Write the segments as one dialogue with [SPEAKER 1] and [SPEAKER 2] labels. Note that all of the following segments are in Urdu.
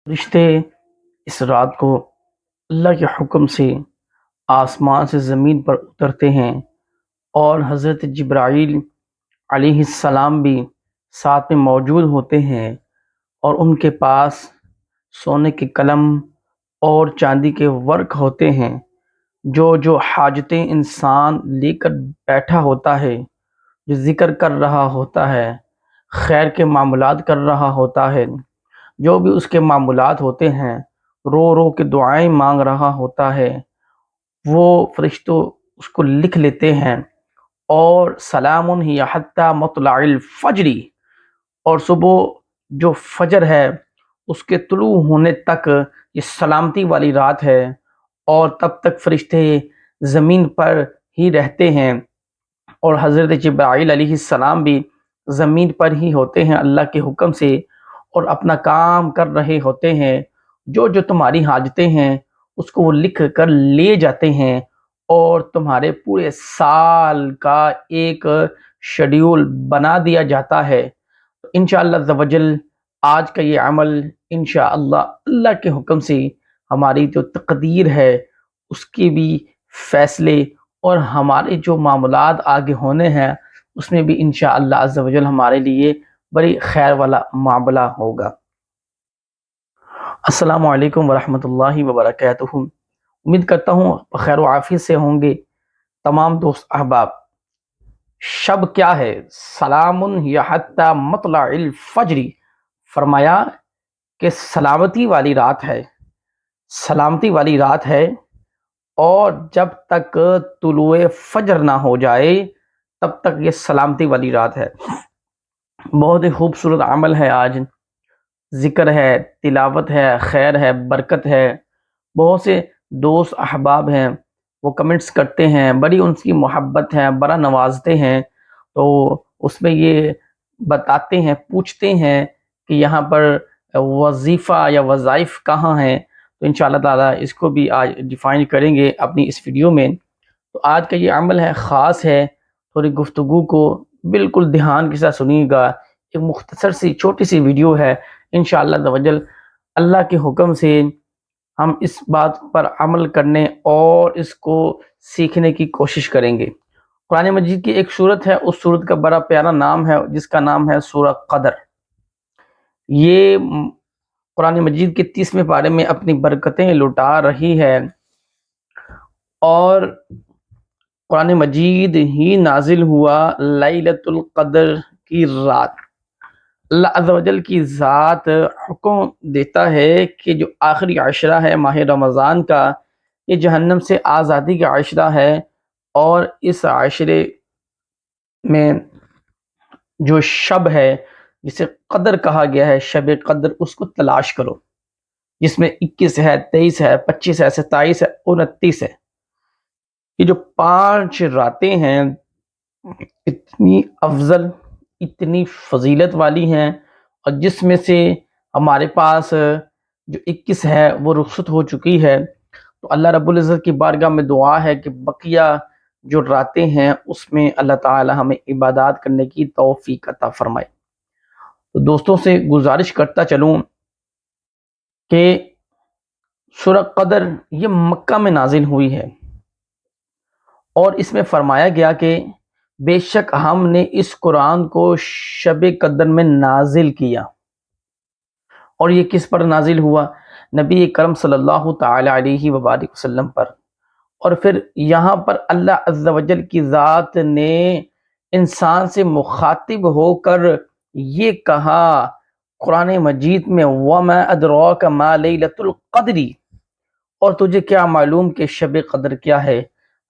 [SPEAKER 1] فرشتے اس رات کو اللہ کے حکم سے آسمان سے زمین پر اترتے ہیں، اور حضرت جبرائیل علیہ السلام بھی ساتھ میں موجود ہوتے ہیں، اور ان کے پاس سونے کے قلم اور چاندی کے ورق ہوتے ہیں۔ جو حاجتیں انسان لے کر بیٹھا ہوتا ہے، جو ذکر کر رہا ہوتا ہے، خیر کے معاملات کر رہا ہوتا ہے، جو بھی اس کے معمولات ہوتے ہیں، رو رو کے دعائیں مانگ رہا ہوتا ہے، وہ فرشتوں اس کو لکھ لیتے ہیں۔ اور سلام ہی حتی مطلع الفجر، اور صبح جو فجر ہے اس کے طلوع ہونے تک یہ سلامتی والی رات ہے، اور تب تک فرشتے زمین پر ہی رہتے ہیں، اور حضرت جبرائیل علیہ السلام بھی زمین پر ہی ہوتے ہیں اللہ کے حکم سے، اور اپنا کام کر رہے ہوتے ہیں۔ جو تمہاری حاجتیں ہیں اس کو وہ لکھ کر لے جاتے ہیں، اور تمہارے پورے سال کا ایک شیڈیول بنا دیا جاتا ہے۔ انشاءاللہ عز و جل آج کا یہ عمل انشاءاللہ اللہ کے حکم سے ہماری جو تقدیر ہے اس کی بھی فیصلے، اور ہمارے جو معاملات آگے ہونے ہیں اس میں بھی انشاءاللہ عز و جل ہمارے لیے بڑی خیر والا معاملہ ہوگا۔ السلام علیکم ورحمۃ اللہ وبرکاتہ۔ امید کرتا ہوں خیر و عافیت سے ہوں گے تمام دوست احباب۔ شب کیا ہے؟ سلام ہی حتی مطلع الفجر، فرمایا کہ سلامتی والی رات ہے، سلامتی والی رات ہے، اور جب تک طلوع فجر نہ ہو جائے تب تک یہ سلامتی والی رات ہے۔ بہت ہی خوبصورت عمل ہے، آج ذکر ہے، تلاوت ہے، خیر ہے، برکت ہے۔ بہت سے دوست احباب ہیں وہ کمنٹس کرتے ہیں، بڑی ان کی محبت ہے، بڑا نوازتے ہیں، تو اس میں یہ بتاتے ہیں، پوچھتے ہیں کہ یہاں پر وظیفہ یا وظائف کہاں ہیں، تو انشاءاللہ تعالیٰ اس کو بھی آج ڈیفائن کریں گے اپنی اس ویڈیو میں۔ تو آج کا یہ عمل ہے، خاص ہے، تھوڑی گفتگو کو بالکل دھیان کے ساتھ سنیے گا۔ ایک مختصر سی چھوٹی سی ویڈیو ہے، انشاءاللہ عز و جل اللہ کے حکم سے ہم اس بات پر عمل کرنے اور اس کو سیکھنے کی کوشش کریں گے۔ قرآن مجید کی ایک سورت ہے، اس سورت کا بڑا پیارا نام ہے جس کا نام ہے سورہ قدر۔ یہ قرآن مجید کے 30ویں پارے میں اپنی برکتیں لٹا رہی ہے، اور قرآن مجید ہی نازل ہوا لیلۃ القدر کی رات۔ اللہ عز و جل کی ذات حکم دیتا ہے کہ جو آخری عشرہ ہے ماہ رمضان کا، یہ جہنم سے آزادی کا عشرہ ہے، اور اس عشرے میں جو شب ہے جسے قدر کہا گیا ہے، شب قدر، اس کو تلاش کرو، جس میں 21 ہے، 23 ہے، 25 ہے، 27 ہے، 29 ہے۔ یہ جو 5 راتیں ہیں اتنی افضل، اتنی فضیلت والی ہیں، اور جس میں سے ہمارے پاس جو 21 ہے وہ رخصت ہو چکی ہے، تو اللہ رب العزت کی بارگاہ میں دعا ہے کہ بقیہ جو راتیں ہیں اس میں اللہ تعالی ہمیں عبادات کرنے کی توفیق عطا فرمائے۔ تو دوستوں سے گزارش کرتا چلوں کہ سورہ قدر یہ مکہ میں نازل ہوئی ہے، اور اس میں فرمایا گیا کہ بے شک ہم نے اس قرآن کو شب قدر میں نازل کیا۔ اور یہ کس پر نازل ہوا؟ نبی کرم صلی اللہ تعالی علیہ وآلہ وسلم پر۔ اور پھر یہاں پر اللہ عز و جل کی ذات نے انسان سے مخاطب ہو کر یہ کہا قرآن مجید میں، وَمَا أَدْرَاكَ مَا لَيْلَةُ الْقَدْرِ، اور تجھے کیا معلوم کہ شب قدر کیا ہے؟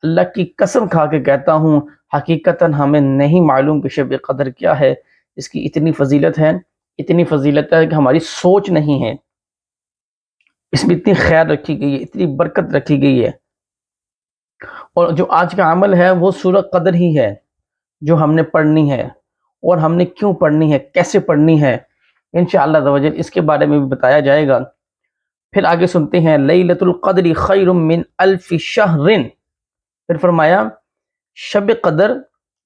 [SPEAKER 1] اللہ کی قسم کھا کے کہتا ہوں حقیقتاً ہمیں نہیں معلوم کہ شب قدر کیا ہے۔ اس کی اتنی فضیلت ہے، اتنی فضیلت ہے کہ ہماری سوچ نہیں ہے، اس میں اتنی خیر رکھی گئی ہے، اتنی برکت رکھی گئی ہے۔ اور جو آج کا عمل ہے وہ سورہ قدر ہی ہے جو ہم نے پڑھنی ہے، اور ہم نے کیوں پڑھنی ہے، کیسے پڑھنی ہے، انشاءاللہ عز و جل اس کے بارے میں بھی بتایا جائے گا۔ پھر آگے سنتے ہیں، لیلۃ القدر خیر من الف شہر، پھر فرمایا شب قدر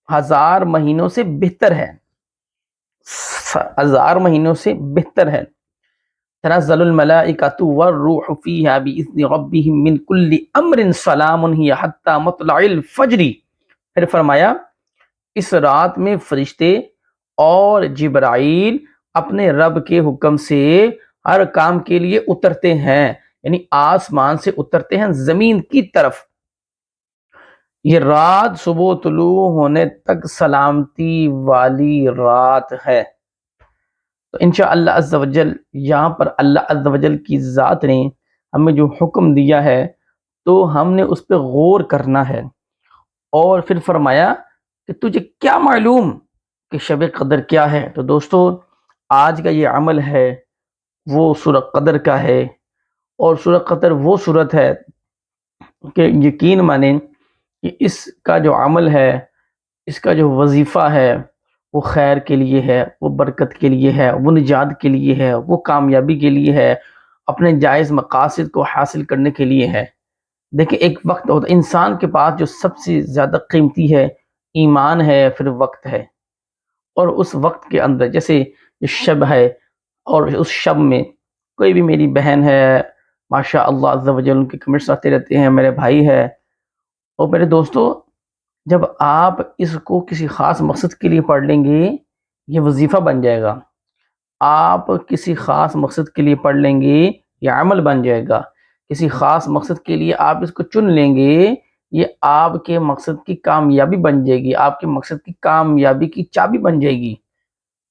[SPEAKER 1] 1000 مہینوں سے بہتر ہے، 1000 مہینوں سے بہتر ہے۔ تنزل الملائکۃ والروح فیہا بإذن ربہم من کل امر سلام ہی حتی مطلع الفجر۔ پھر فرمایا اس رات میں فرشتے اور جبرائیل اپنے رب کے حکم سے ہر کام کے لیے اترتے ہیں، یعنی آسمان سے اترتے ہیں زمین کی طرف۔ یہ رات صبح طلوع ہونے تک سلامتی والی رات ہے۔ تو انشاءاللہ عز و جل یہاں پر اللہ عز و جل کی ذات نے ہمیں جو حکم دیا ہے تو ہم نے اس پہ غور کرنا ہے۔ اور پھر فرمایا کہ تجھے کیا معلوم کہ شب قدر کیا ہے؟ تو دوستو آج کا یہ عمل ہے وہ سورہ قدر کا ہے، اور سورہ قدر وہ صورت ہے کہ یقین مانیں کہ اس کا جو عمل ہے، اس کا جو وظیفہ ہے وہ خیر کے لیے ہے، وہ برکت کے لیے ہے، وہ نجات کے لیے ہے، وہ کامیابی کے لیے ہے، اپنے جائز مقاصد کو حاصل کرنے کے لیے ہے۔ دیکھیں ایک وقت ہوتا ہے انسان کے پاس جو سب سے زیادہ قیمتی ہے، ایمان ہے، پھر وقت ہے، اور اس وقت کے اندر جیسے شب ہے، اور اس شب میں کوئی بھی میری بہن ہے ماشاء اللہ عز و جل ان کے کمنٹس آتے رہتے ہیں، میرے بھائی ہے، اور میرے دوستو جب آپ اس کو کسی خاص مقصد کے لیے پڑھ لیں گے یہ وظیفہ بن جائے گا، آپ کسی خاص مقصد کے لیے پڑھ لیں گے یہ عمل بن جائے گا، کسی خاص مقصد کے لیے آپ اس کو چن لیں گے یہ آپ کے مقصد کی کامیابی بن جائے گی، آپ کے مقصد کی کامیابی کی چابی بن جائے گی۔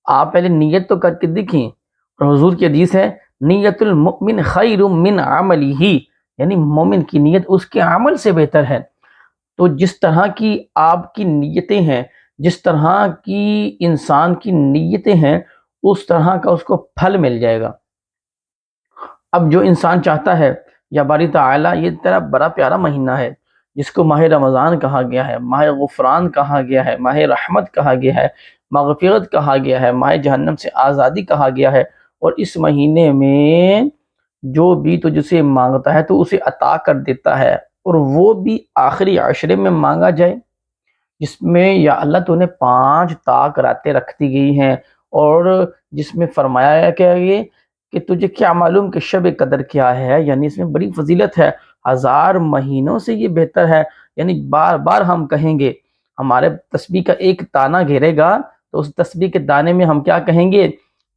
[SPEAKER 1] آپ پہلے نیت تو کر کے دیکھیں، اور حضور کی حدیث ہے نیت المؤمن خیر من عملہ، یعنی مومن کی نیت اس کے عمل سے بہتر ہے۔ تو جس طرح کی آپ کی نیتیں ہیں، جس طرح کی انسان کی نیتیں ہیں اس طرح کا اس کو پھل مل جائے گا۔ اب جو انسان چاہتا ہے یا باری تعالیٰ یہ تیرا بڑا پیارا مہینہ ہے جس کو ماہ رمضان کہا گیا ہے، ماہ غفران کہا گیا ہے، ماہ رحمت کہا گیا ہے، مغفرت کہا گیا ہے، ماہ جہنم سے آزادی کہا گیا ہے، اور اس مہینے میں جو بھی تجھ سے مانگتا ہے تو اسے عطا کر دیتا ہے، اور وہ بھی آخری عشرے میں مانگا جائے جس میں یا اللہ تو نے 5 طاق راتیں رکھ دی گئی ہیں، اور جس میں فرمایا کیا یہ کہ تجھے کیا معلوم کہ شب قدر کیا ہے، یعنی اس میں بڑی فضیلت ہے، 1000 مہینوں سے یہ بہتر ہے، یعنی بار بار ہم کہیں گے، ہمارے تسبیح کا ایک تانا گھیرے گا تو اس تسبیح کے دانے میں ہم کیا کہیں گے،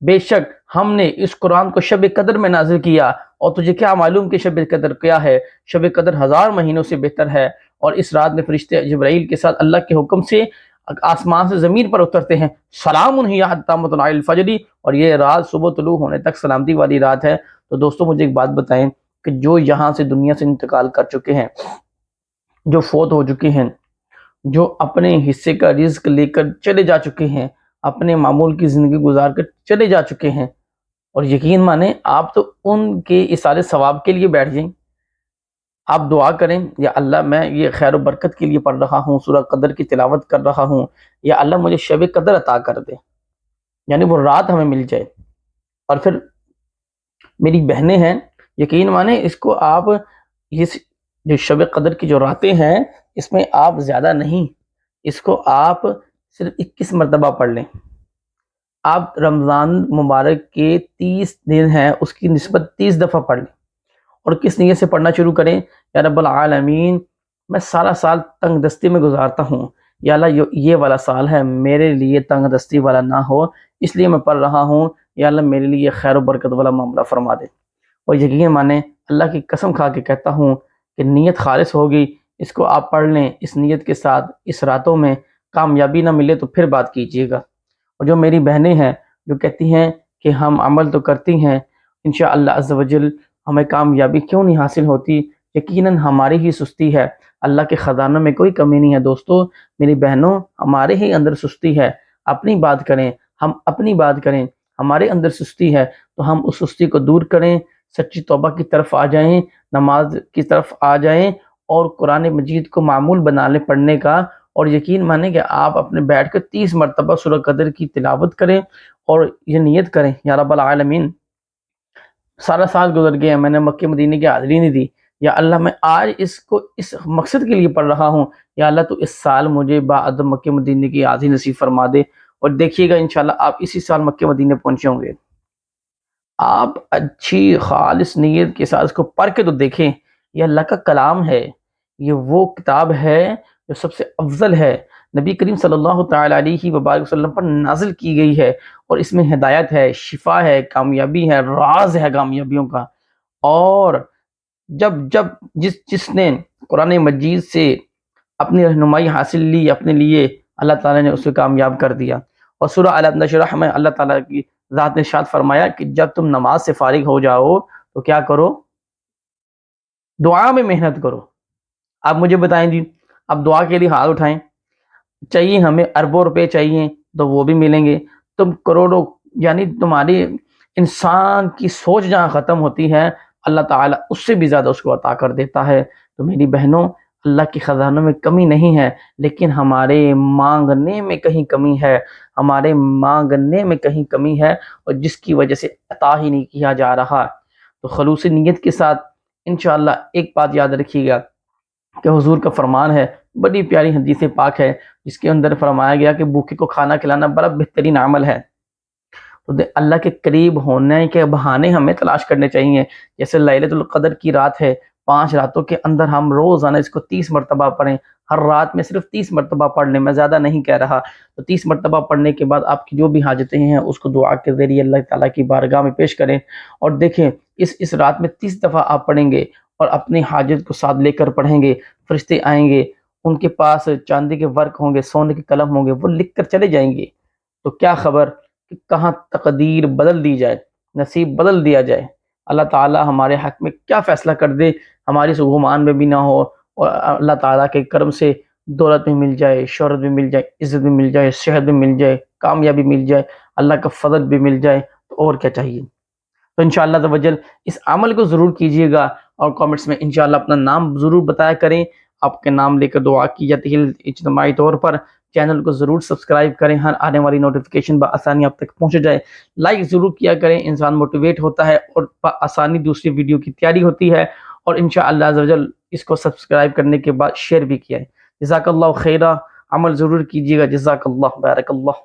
[SPEAKER 1] بے شک ہم نے اس قرآن کو شب قدر میں نازل کیا، اور تجھے کیا معلوم کہ شب قدر کیا ہے، شب قدر 1000 مہینوں سے بہتر ہے، اور اس رات میں فرشتے جبرائیل کے ساتھ اللہ کے حکم سے آسمان سے زمین پر اترتے ہیں، سلام ہی حتی مطلع الفجر، اور یہ رات صبح طلوع ہونے تک سلامتی والی رات ہے۔ تو دوستو مجھے ایک بات بتائیں کہ جو یہاں سے دنیا سے انتقال کر چکے ہیں، جو فوت ہو چکے ہیں، جو اپنے حصے کا رزق لے کر چلے جا چکے ہیں، اپنے معمول کی زندگی گزار کر چلے جا چکے ہیں، اور یقین مانیں آپ تو ان کے اثار ثواب کے لیے بیٹھ جائیں، آپ دعا کریں یا اللہ میں یہ خیر و برکت کے لیے پڑھ رہا ہوں، سورہ قدر کی تلاوت کر رہا ہوں، یا اللہ مجھے شب قدر عطا کر دے، یعنی وہ رات ہمیں مل جائے۔ اور پھر میری بہنیں ہیں یقین مانیں اس کو آپ جو شب قدر کی جو راتیں ہیں اس میں آپ زیادہ نہیں، اس کو آپ صرف 21 مرتبہ پڑھ لیں۔ آپ رمضان مبارک کے 30 دن ہیں اس کی نسبت 30 دفعہ پڑھ لیں، اور کس نیت سے پڑھنا شروع کریں، یا رب العالمین میں سارا سال تنگ دستی میں گزارتا ہوں، یا اللہ یہ والا سال ہے میرے لیے تنگ دستی والا نہ ہو، اس لیے میں پڑھ رہا ہوں، یا اللہ میرے لیے خیر و برکت والا معاملہ فرما دے۔ اور یقین مانیں اللہ کی قسم کھا کے کہتا ہوں کہ نیت خالص ہوگی، اس کو آپ پڑھ لیں اس نیت کے ساتھ، اس راتوں میں کامیابی نہ ملے تو پھر بات کیجیے گا۔ اور جو میری بہنیں ہیں جو کہتی ہیں کہ ہم عمل تو کرتی ہیں انشاءاللہ عز و جل ہمیں کامیابی کیوں نہیں حاصل ہوتی، یقیناً ہماری ہی سستی ہے، اللہ کے خزانوں میں کوئی کمی نہیں ہے۔ دوستو میری بہنوں ہمارے ہی اندر سستی ہے، اپنی بات کریں، ہم اپنی بات کریں، ہمارے اندر سستی ہے تو ہم اس سستی کو دور کریں، سچی توبہ کی طرف آ جائیں، نماز کی طرف آ جائیں، اور قرآن مجید کو معمول بنا لیں پڑھنے کا، اور یقین مانیں کہ آپ اپنے بیٹھ کر 30 مرتبہ سورہ قدر کی تلاوت کریں، اور یہ نیت کریں یا رب العالمین سارا سال گزر گیا میں نے مکہ مدینے کی حاضری نہیں دی، یا اللہ میں آج اس کو اس مقصد کے لیے پڑھ رہا ہوں، یا اللہ تو اس سال مجھے بعد مکہ مدینے کی حاضری نصیب فرما دے، اور دیکھیے گا انشاءاللہ آپ اسی سال مکہ مدینے پہنچے ہوں گے۔ آپ اچھی خالص نیت کے ساتھ اس کو پڑھ کے تو دیکھیں، یہ اللہ کا کلام ہے، یہ وہ کتاب ہے جو سب سے افضل ہے، نبی کریم صلی اللہ تعالیٰ علیہ وبارک وسلم پر نازل کی گئی ہے، اور اس میں ہدایت ہے، شفا ہے، کامیابی ہے، راز ہے کامیابیوں کا۔ اور جب جب جس نے قرآن مجید سے اپنی رہنمائی حاصل لی اپنے لیے، اللہ تعالیٰ نے اسے کامیاب کر دیا۔ اور سورہ علم نشرح میں اللہ تعالیٰ کی ذات نے ارشاد فرمایا کہ جب تم نماز سے فارغ ہو جاؤ تو کیا کرو؟ دعا میں محنت کرو۔ آپ مجھے بتائیں جی، اب دعا کے لیے ہاتھ اٹھائیں، چاہیے ہمیں اربوں روپے چاہیے تو وہ بھی ملیں گے، تم کروڑوں، یعنی تمہاری انسان کی سوچ جہاں ختم ہوتی ہے، اللہ تعالیٰ اس سے بھی زیادہ اس کو عطا کر دیتا ہے۔ تو میری بہنوں، اللہ کے خزانوں میں کمی نہیں ہے، لیکن ہمارے مانگنے میں کہیں کمی ہے، ہمارے مانگنے میں کہیں کمی ہے، اور جس کی وجہ سے عطا ہی نہیں کیا جا رہا۔ تو خلوص نیت کے ساتھ انشاءاللہ ایک بات یاد رکھیے گا کہ حضور کا فرمان ہے، بڑی پیاری حدیث پاک ہے، جس کے اندر فرمایا گیا کہ بھوکے کو کھانا کھلانا بڑا بہترین عمل ہے۔ تو اللہ کے قریب ہونے کے بہانے ہمیں تلاش کرنے چاہیے، جیسے لیلۃ القدر کی رات ہے، 5 راتوں کے اندر ہم روزانہ اس کو 30 مرتبہ پڑھیں، ہر رات میں صرف 30 مرتبہ پڑھ لیں، میں زیادہ نہیں کہہ رہا۔ تو 30 مرتبہ پڑھنے کے بعد آپ کی جو بھی حاجتیں ہیں اس کو دعا کے ذریعے اللہ تعالیٰ کی بارگاہ میں پیش کریں، اور دیکھیں اس رات میں 30 دفعہ آپ پڑھیں گے اور اپنی حاجت کو ساتھ لے کر پڑھیں گے، فرشتے آئیں گے، ان کے پاس چاندی کے ورق ہوں گے، سونے کے قلم ہوں گے، وہ لکھ کر چلے جائیں گے۔ تو کیا خبر کہ کہاں تقدیر بدل دی جائے، نصیب بدل دیا جائے، اللہ تعالیٰ ہمارے حق میں کیا فیصلہ کر دے، ہماری اس گمان میں بھی نہ ہو، اور اللہ تعالیٰ کے کرم سے دولت بھی مل جائے، شہرت بھی مل جائے، عزت بھی مل جائے، صحت بھی مل جائے، کامیابی مل جائے، اللہ کا فضل بھی مل جائے، تو اور کیا چاہیے۔ تو انشاءاللہ عز و جل اس عمل کو ضرور کیجیے گا، اور کامنٹس میں انشاءاللہ اپنا نام ضرور بتایا کریں، آپ کے نام لے کر دعا کی جاتی ہے اجتماعی طور پر۔ چینل کو ضرور سبسکرائب کریں، ہر آنے والی نوٹیفیکیشن بآسانی آپ تک پہنچ جائے۔ لائک ضرور کیا کریں، انسان موٹیویٹ ہوتا ہے اور بآسانی دوسری ویڈیو کی تیاری ہوتی ہے، اور انشاءاللہ عز و جل اس کو سبسکرائب کرنے کے بعد شیئر بھی کیا ہے۔ جزاک اللہ خیرہ، عمل ضرور کیجیے گا۔ جزاک اللہ، بارک اللہ۔